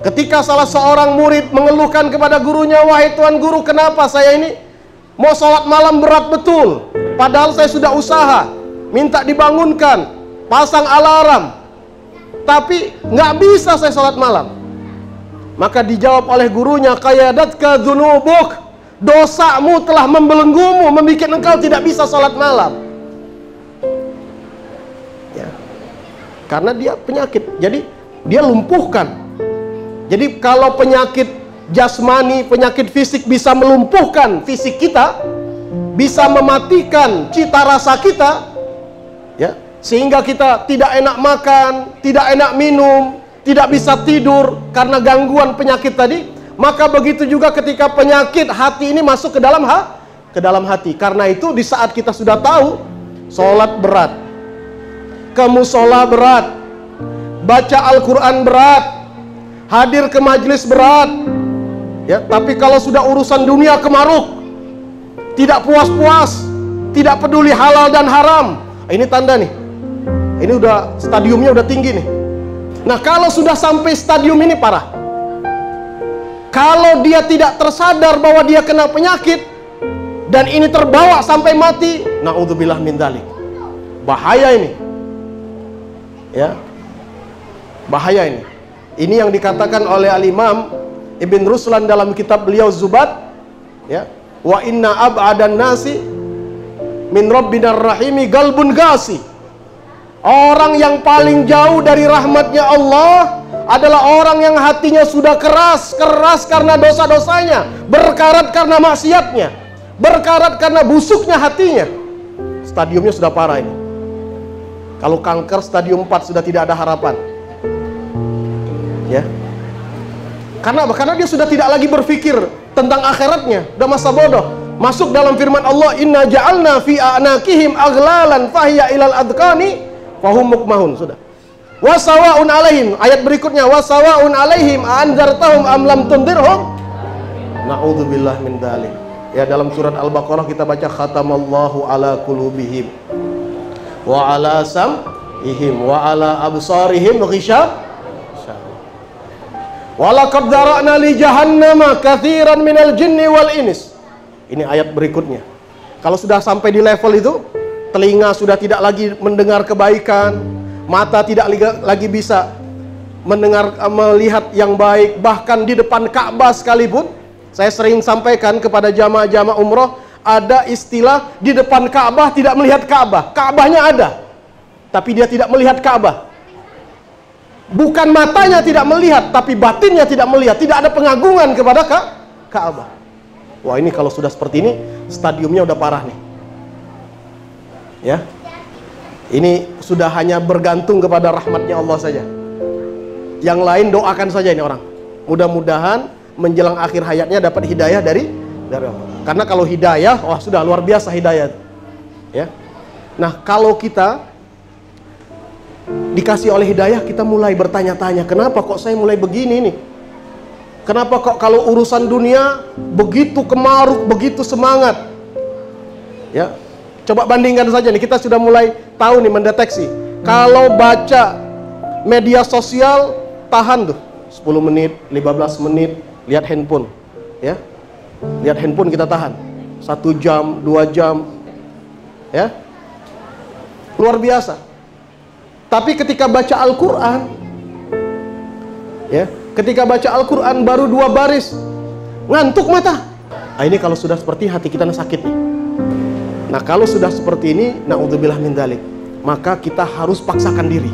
Ketika salah seorang murid mengeluhkan kepada gurunya, "Wahai Tuan Guru, kenapa saya ini mau sholat malam berat betul, padahal saya sudah usaha, minta dibangunkan, pasang alarm, tapi nggak bisa saya sholat malam." Maka dijawab oleh gurunya, "Qayadatka dzunubuk, dosamu telah membelenggumu, membuat engkau tidak bisa sholat malam." Ya. Karena dia penyakit, jadi dia lumpuhkan. Jadi kalau penyakit jasmani, penyakit fisik bisa melumpuhkan fisik kita, bisa mematikan cita rasa kita, ya, sehingga kita tidak enak makan, tidak enak minum, tidak bisa tidur karena gangguan penyakit tadi. Maka begitu juga ketika penyakit hati ini masuk ke dalam hati. Karena itu di saat kita sudah tahu sholat berat, ke musola berat, baca Al-Quran berat, hadir ke majelis berat, ya, tapi kalau sudah urusan dunia kemaruk, tidak puas-puas, tidak peduli halal dan haram, ini tanda nih, ini udah stadiumnya udah tinggi nih. Nah, kalau sudah sampai stadium ini parah. Kalau dia tidak tersadar bahwa dia kena penyakit dan ini terbawa sampai mati, naudzubillah min dzalik. Bahaya ini. Ya. Bahaya ini. Ini yang dikatakan oleh Al-Imam Ibn Ruslan dalam kitab beliau Zubat, ya. Wa inna ab'adan nasi min rabbinar rahimi galbun gasi. Orang yang paling jauh dari rahmatnya Allah adalah orang yang hatinya sudah keras karena dosa-dosanya, berkarat karena maksiatnya, berkarat karena busuknya hatinya. Stadiumnya sudah parah ini. Kalau kanker stadium 4 sudah tidak ada harapan. Ya. Karena dia sudah tidak lagi berpikir tentang akhiratnya, udah masa bodoh. Masuk dalam firman Allah, "Inna ja'alna fi a'naqihim aghlalan fahiya ilal adqani fahum mukmahun." Sudah. Wasawa'un alaihim, ayat berikutnya, wasawa'un alaihim anzartahum am lam tundirhum. Na'udzubillah min dzalik. Ya, dalam surat Al-Baqarah kita baca khatamallahu ala qulubihim wa ala sam'ihim wa ala absarihim ghishab. Walaqad dzara'na li jahannama katsiran minal jinni wal ins. Ini ayat berikutnya. Kalau sudah sampai di level itu, telinga sudah tidak lagi mendengar kebaikan, mata tidak lagi bisa melihat yang baik, bahkan di depan Ka'bah sekalipun. Saya sering sampaikan kepada jamaah-jamaah umroh, ada istilah di depan Ka'bah tidak melihat Ka'bah. Ka'bahnya ada, tapi dia tidak melihat Ka'bah. Bukan matanya tidak melihat, tapi batinnya tidak melihat. Tidak ada pengagungan kepada Ka'bah. Wah, ini kalau sudah seperti ini, stadiumnya udah parah nih. Ya. Ini sudah hanya bergantung kepada rahmatnya Allah saja. Yang lain doakan saja ini orang. Mudah-mudahan menjelang akhir hayatnya dapat hidayah dari Allah. Karena kalau hidayah, wah sudah luar biasa hidayah. Ya. Nah, kalau kita dikasih oleh hidayah, kita mulai bertanya-tanya, kenapa kok saya mulai begini nih? Kenapa kok kalau urusan dunia begitu kemaruk, begitu semangat? Ya. Coba bandingkan saja nih, kita sudah mulai tahu nih, mendeteksi. Kalau baca media sosial, tahan tuh 10 menit, 15 menit, lihat handphone. Ya. Lihat handphone kita tahan 1 jam, 2 jam. Ya. Luar biasa. Tapi ketika baca Al-Quran, ya, ketika baca Al-Quran baru 2 baris, ngantuk mata. Nah, ini kalau sudah seperti hati kita sakit nih. Nah, kalau sudah seperti ini, na'udzubillah min dzalik, maka kita harus paksakan diri.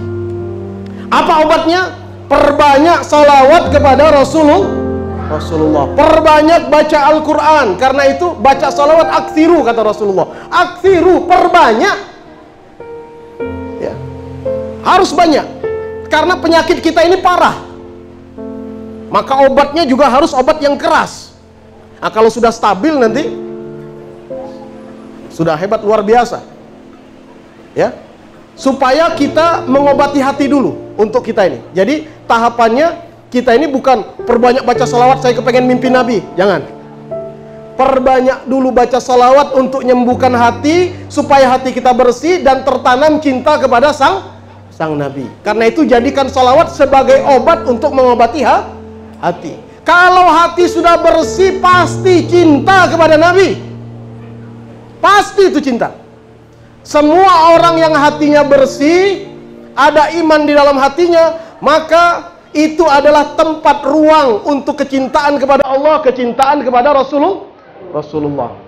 Apa obatnya? Perbanyak salawat kepada Rasulullah. Perbanyak baca Al-Quran. Karena itu baca salawat aktsiru, kata Rasulullah. Aktsiru, perbanyak. Ya. Harus banyak. Karena penyakit kita ini parah. Maka obatnya juga harus obat yang keras. Nah, kalau sudah stabil nanti sudah hebat luar biasa. Ya. Supaya kita mengobati hati dulu untuk kita ini. Jadi tahapannya kita ini bukan perbanyak baca salawat saya kepengen mimpi Nabi. Jangan. Perbanyak dulu baca salawat untuk menyembuhkan hati, supaya hati kita bersih dan tertanam cinta kepada sang Nabi. Karena itu jadikan salawat sebagai obat untuk mengobati hati. Kalau hati sudah bersih, pasti cinta kepada Nabi. Pasti itu cinta. Semua orang yang hatinya bersih, ada iman di dalam hatinya, maka itu adalah tempat ruang untuk kecintaan kepada Allah, kecintaan kepada Rasulullah.